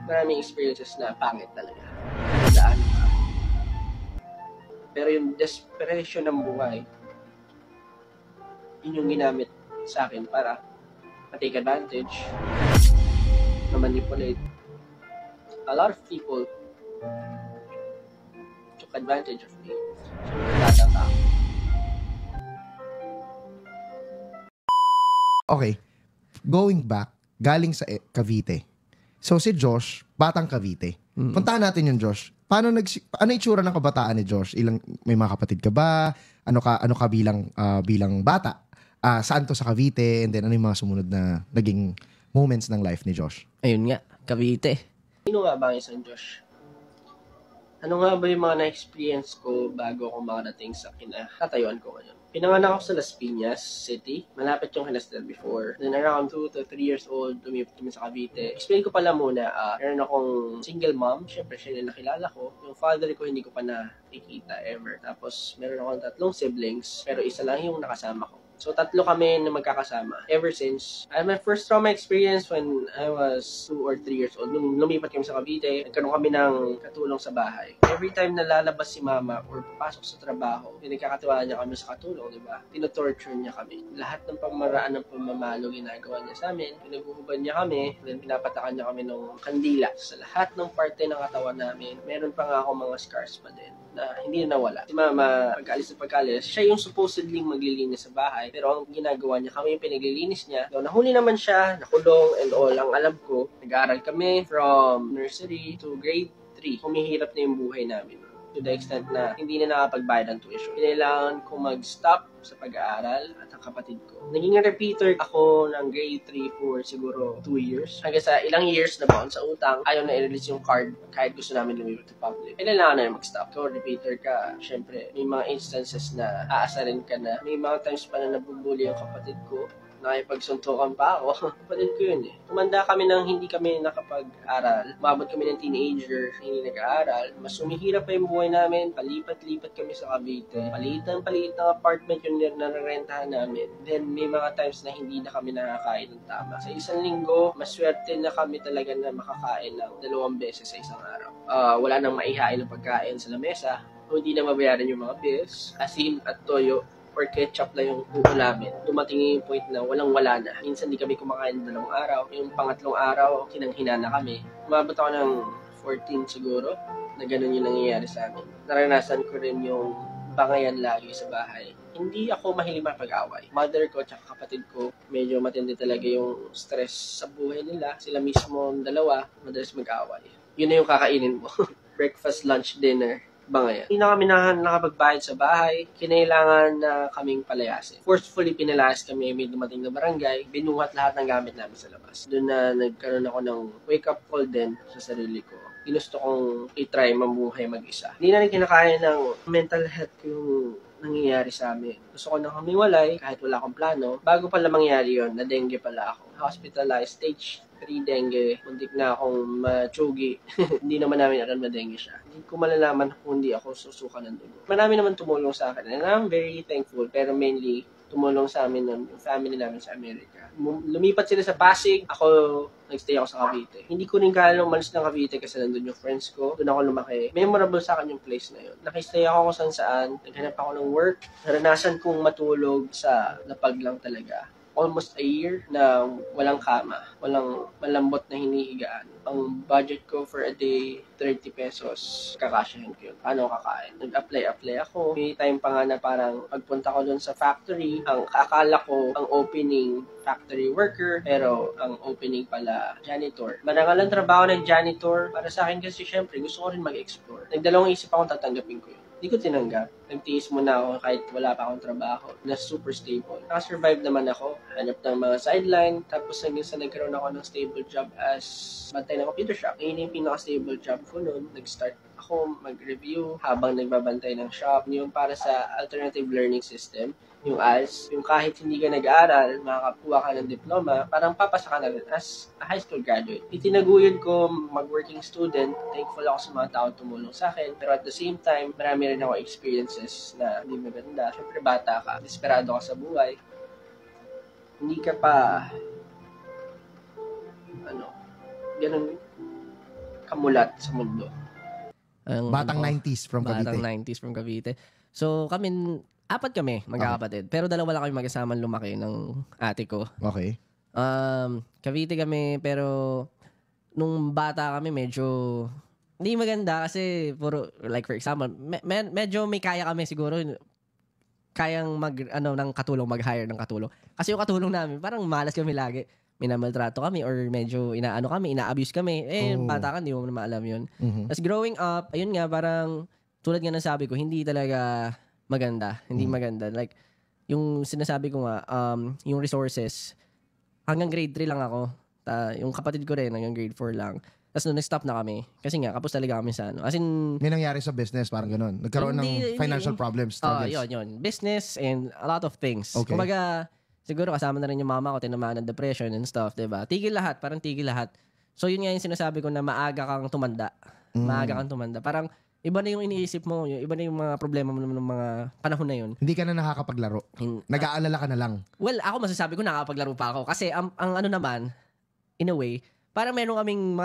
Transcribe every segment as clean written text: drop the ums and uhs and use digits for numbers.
maraming experiences na pangit talaga. Daan pa. Pero yung desperation ng buhay, yun yung ginamit sa akin para ma-take advantage, ma-manipulate. A lot of people took advantage of me. So, nagtataka ako. Okay. Going back, galing sa Cavite. So si Josh, batang Cavite. Puntahan natin yung Josh. Ano itsura ng kabataan ni Josh? May mga kapatid ka ba? Ano ka bilang bata? Saan to sa Cavite? And then ano yung mga sumunod na naging moments ng life ni Josh? Ayun nga, Cavite. Sino nga ba ang isang Josh? Ano nga ba yung mga na-experience ko bago ako makarating sa kinatayuan ko ngayon? Pinanganak ako sa Las Piñas City. Malapit yung Hinastel before. Then around 2 to 3 years old, lumipat kami sa Cavite. Explain ko pala muna, meron akong single mom. Siyempre, siya yung nakilala ko. Yung father ko, hindi ko pa nakikita ever. Tapos, meron akong 3 siblings, pero isa lang yung nakasama ko. So, 3 kami na magkakasama. Ever since, my first trauma experience when I was 2 or 3 years old. Nung lumipat kami sa Cavite, nagkaroon kami ng katulong sa bahay. Every time na lalabas si mama or papasok sa trabaho, pinagkakatiwala niya kami sa katulong, di ba? Tinotorture niya kami. Lahat ng pamaraan ng pamamalo ginagawa niya sa amin. Pinaguhuban niya kami, then pinapatakan niya kami ng kandila. Sa lahat ng parte ng katawan namin, meron pa nga ako mga scars pa din na hindi na nawala. Si mama, pag-alis na pag-alis, siya yung supposedly maglilinis sa bahay. Pero ang ginagawa niya, kami yung pinaglilinis niya. So, nahuli naman siya, nakulong and all. Ang alam ko, nag-aaral kami from nursery to grade 3. Humihirap na yung buhay namin. To the extent na hindi na nakapagbayad ng tuition. Kailangan ko mag-stop sa pag-aaral at ang kapatid ko. Naging repeater ako ng grade 3 for siguro 2 years. Hanggang sa ilang years na baon sa utang, ayaw na i-release yung card kahit gusto namin lumipat sa public. Kailangan na mag-stop. Kung repeater ka, syempre, may mga instances na aasarin ka na. May mga times pa na nabubuli yung kapatid ko. Nakipagsuntukan pa ako. Kapatid ko yun eh. Tumanda kami nang hindi kami nakapag-aral. Umabot kami ng teenager, hindi nag-aaral. Mas umihirap pa yung buhay namin. Palipat-lipat kami sa Cavite. Palitan-palit ng apartment yung nararentahan namin. Then may mga times na hindi na kami nakakain ng tama. Sa isang linggo, maswerte na kami talaga na makakain ng 2 beses sa isang araw. Wala nang maihain ng pagkain sa lamesa. O hindi na mabayaran yung mga bills. Asin at toyo or ketchup na yung uulamin. Dumating yung point na walang-wala na. Minsan di kami kumakain 2 araw. Yung pangatlong araw, kinanghina na kami. Umabot ako ng 14 siguro na ganun yung nangyayari sa amin. Naranasan ko rin yung bangayan lagi sa bahay. Hindi ako mahilig mapag-away. Mother ko at kapatid ko, medyo matindi talaga yung stress sa buhay nila. Sila mismo, 2, madalas mag-away. Yun na yung kakainin mo. Breakfast, lunch, dinner. Bangayan. Hindi na kami nakapagbayad sa bahay. Kinailangan na kaming palayasin. Forcefully pinalayas kami. May dumating na barangay. Binuhat lahat ng gamit namin sa labas. Doon na nagkaroon ako ng wake-up call din sa sarili ko. Ginusto kong i-try mamuhay mag-isa. Hindi na rin kinakaya ng mental health yung nangyayari sa amin. Gusto ko na humiwalay kahit wala akong plano. Bago pala mangyari yon, na dengue pala ako. Hospitalized, stage 3 dengue. Muntik na akong matsugi. Hindi naman namin alam na dengue siya. Hindi ko malalaman kung hindi ako susuka ng dugo. Marami naman tumulong sa akin. And I'm very thankful. Pero mainly, tumulong sa amin yung family namin sa Amerika. Lumipat sila sa Pasig. Ako, nagstay ako sa Cavite. Hindi ko rin kaya umalis ng Cavite kasi nandun yung friends ko. Doon ako lumaki. Memorable sa akin yung place na yun. Nakistay ako kung saan. Naghanap ako ng work. Naranasan kong matulog sa lapag lang talaga. Almost a year na walang kama, walang malambot na hinihigaan. Ang budget ko for a day, 30 pesos. Kakasyahin ko yun. Paano kakain? Nag-apply ako. May time pa nga na parang pagpunta ko dun sa factory, ang akala ko ang opening factory worker, pero ang opening pala janitor. Marangalang trabaho ng janitor. Para sa akin kasi syempre, gusto ko rin mag-explore. Nagdalawang isip akong tatanggapin ko yun. Hindi ko tinanggap. Nagtiis muna ako kahit wala pa akong trabaho na super stable. Nakasurvive naman ako. Hanap ng mga sideline. Tapos hanggang sa nagkaroon ako ng stable job as bantay ng computer shop. Yun yung pinaka-stable job ko noon. Nag-start ako mag-review habang nagbabantay ng shop. Yung para sa alternative learning system. Yung ALS, yung kahit hindi ka nag-aaral, makakakuha ka ng diploma, parang papasa ka na rin as a high school graduate. Itinaguyod ko mag-working student, thankful ako sa mga tao tumulong sa akin, pero at the same time, marami rin ako experiences na hindi maganda. Siyempre bata ka, desperado ka sa buhay, hindi ka pa, ganun, kamulat sa mundo. Batang 90s from Cavite. Batang 90s from Cavite. So, apat kami, magkakapatid. Pero dalawa lang kami mag-asamang lumaki ng ate ko. Okay. Cavite kami, pero nung bata kami, medyo hindi maganda kasi puro, like for example, medyo may kaya kami siguro, kayang ng katulong, mag-hire ng katulong. Kasi yung katulong namin, parang malas kami lagi. Minamaltrato kami or medyo ina-abuse kami. Bata ka, hindi mo na maalam yun. Tapos growing up, ayun nga, parang tulad nga ng sabi ko, hindi talaga maganda. Hindi maganda. Like, yung sinasabi ko nga, yung resources, hanggang grade 3 lang ako. Yung kapatid ko rin, hanggang grade 4 lang. Tapos nung nag-stop na kami, kasi nga, kapos talaga kami sa ano. As in, may nangyari sa business, parang ganun. Nagkaroon ng financial problems, struggles. Yun. Business and a lot of things. Okay. Kumbaga, siguro kasama na rin yung mama ko, tinamaan ng depression and stuff, diba? Tigil lahat, parang tigil lahat. So yun nga yung sinasabi ko na maaga kang tumanda. Maaga kang tumanda. Parang, iba na yung iniisip mo, iba na yung mga problema mo ng mga panahon na yun. Hindi ka na nakakapaglaro. Nag-aalala ka na lang. Well, ako masasabi ko nakakapaglaro pa ako. Kasi ang ano naman, in a way, parang meron kaming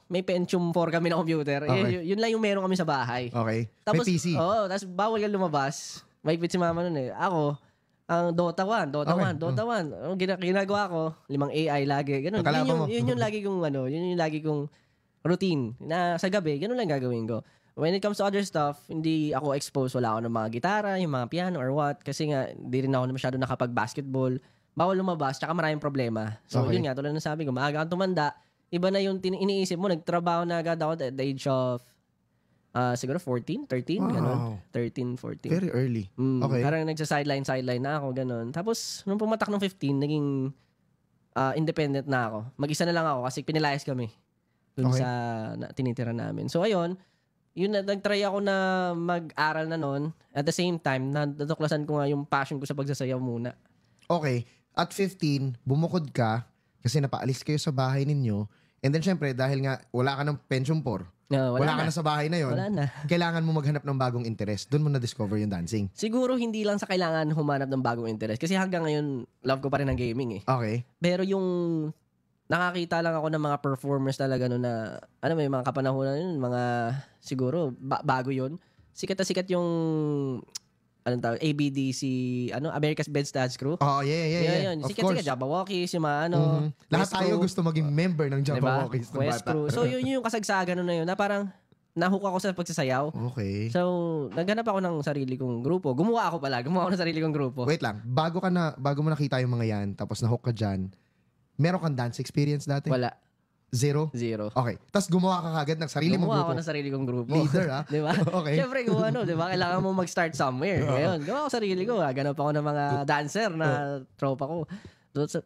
may Pentium 4 kami na computer. Okay. Yun lang yung meron kami sa bahay. Okay. Tapos, may PC. Tapos bawal ka lumabas. Mahigpit si mama nun eh. Ako, ang Dota 1. Ang ginagawa ko, 5 AI lagi. Ganun. Yun yung lagi kong yun yung lagi kong routine. Na sa gabi, ganun lang gagawin ko. When it comes to other stuff, hindi ako exposed. Wala ako ng mga gitara, yung mga piano or what. Kasi nga, hindi rin ako masyado nakapag-basketball. Bawal lumabas, tsaka maraming problema. So, yun nga, tulad ng sabi ko, maaga kang tumanda, iba na yung iniisip mo. Nagtrabaho na agad ako at the age of, siguro 14, 13, ganun. 13, 14. Very early. Okay. Parang nagsa-sideline na ako, ganun. Tapos, nung pumatak ng 15, naging independent na ako. Mag-isa na lang ako kasi pinilayas kami dun sa tinitira namin. So, ayun, yun, nag-try ako na mag-aral na nun. At the same time, natuklasan ko nga yung passion ko sa pagsasayaw muna. Okay. At 15, bumukod ka kasi napaalis kayo sa bahay ninyo. And then, syempre, dahil nga wala ka ng pension for, wala ka na sa bahay na yon, kailangan mo maghanap ng bagong interest. Doon mo na-discover yung dancing. Siguro hindi lang sa kailangan humanap ng bagong interest. Kasi hanggang ngayon, love ko pa rin ang gaming eh. Okay. Pero yung nakakita lang ako ng mga performers talaga no na, may mga kapanahonan yun, mga siguro, bago yun. Sikat na sikat yung ABDC, America's Best Dance Crew. Oh, yeah. Yun. Of Sikat, course. Jabberwockies, yung mga Lahat tayo gusto maging member ng Jabberwockies ng West bata. Crew. So, yun yung kasagsagan na yun, na parang nahook ako sa pagsasayaw. Okay. So, naghanap ako ng sarili kong grupo. Gumawa ako ng sarili kong grupo. Wait lang, bago mo nakita yung mga yan, tapos nahook ka dyan, meron kang dance experience dati? Wala. Zero? Okay. Tapos gumawa ka kagad ng sarili mong grupo? Gumawa ako ng sarili kong grupo. Leader, ha? Di ba? Okay. Siyempre, di ba? Kailangan mo mag-start somewhere. Ngayon, gawa ko sarili ko. Ganap ako ng mga dancer na tropa ko.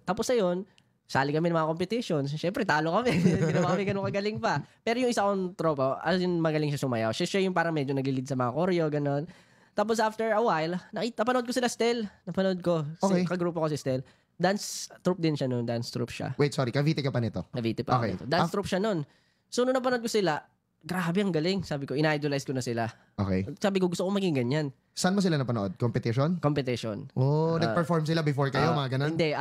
Tapos ayun, sali kami ng mga competitions. Siyempre, talo kami. Hindi naman kami ganun kagaling pa. Pero yung isa kong tropa, as in magaling siya sumayaw. Siya yung parang medyo nag-lead sa mga choreo, ganun. Tapos after a while, napanood ko sila Stel. Okay. Kagrupo ko si Stel. Dance troupe din siya noon. Dance troupe siya. Wait, sorry. Cavite ka pa nito? Cavite pa Okay. ako nito. Dance troupe siya noon. So, nung napanood ko sila, grabe ang galing. Sabi ko, ina-idolize ko na sila. Okay. Sabi ko, gusto ko maging ganyan. Saan mo sila napanood? Competition? Competition. Oh, nag-perform sila before kayo, mga ganun? Hindi,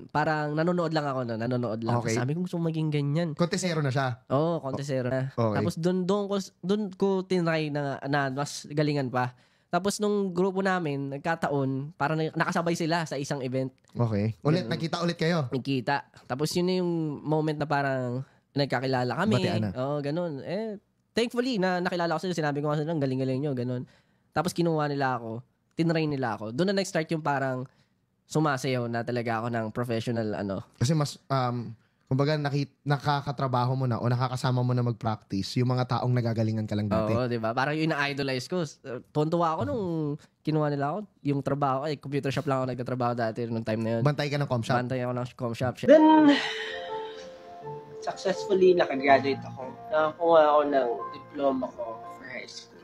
parang nanonood lang ako. Nanonood lang. Okay. Sabi ko, gusto ko maging ganyan. Kontesero na siya? Oo, kontesero na. Okay. Tapos doon ko tinry na mas galingan pa. Tapos nung grupo namin, nagkataon, parang nakasabay sila sa isang event. Okay. Nakita ulit kayo? Nagkita. Tapos yun na yung moment na parang nagkakilala kami. Batian na. Oo, ganun. Thankfully, nakilala ko sila. Sinabi ko nga sila, galing-galing nyo, ganun. Tapos kinuha nila ako. Tinry nila ako. Doon na nag-start yung parang sumasayaw na talaga ako ng professional, Kasi mas, kumbaga nakakatrabaho mo na o nakakasama mo na mag-practice yung mga taong nagagalingan ka lang dati. Oo, di ba? Parang yun na-idolize ko. Tuntua ako nung kinuha nila ako. Yung trabaho, computer shop lang ako nagtatrabaho dati nung time na yun. Bantay ka ng com shop? Bantay ako ng com shop. Then, successfully nakagraduate ako. Nakakuha ako ng diploma ko for high school.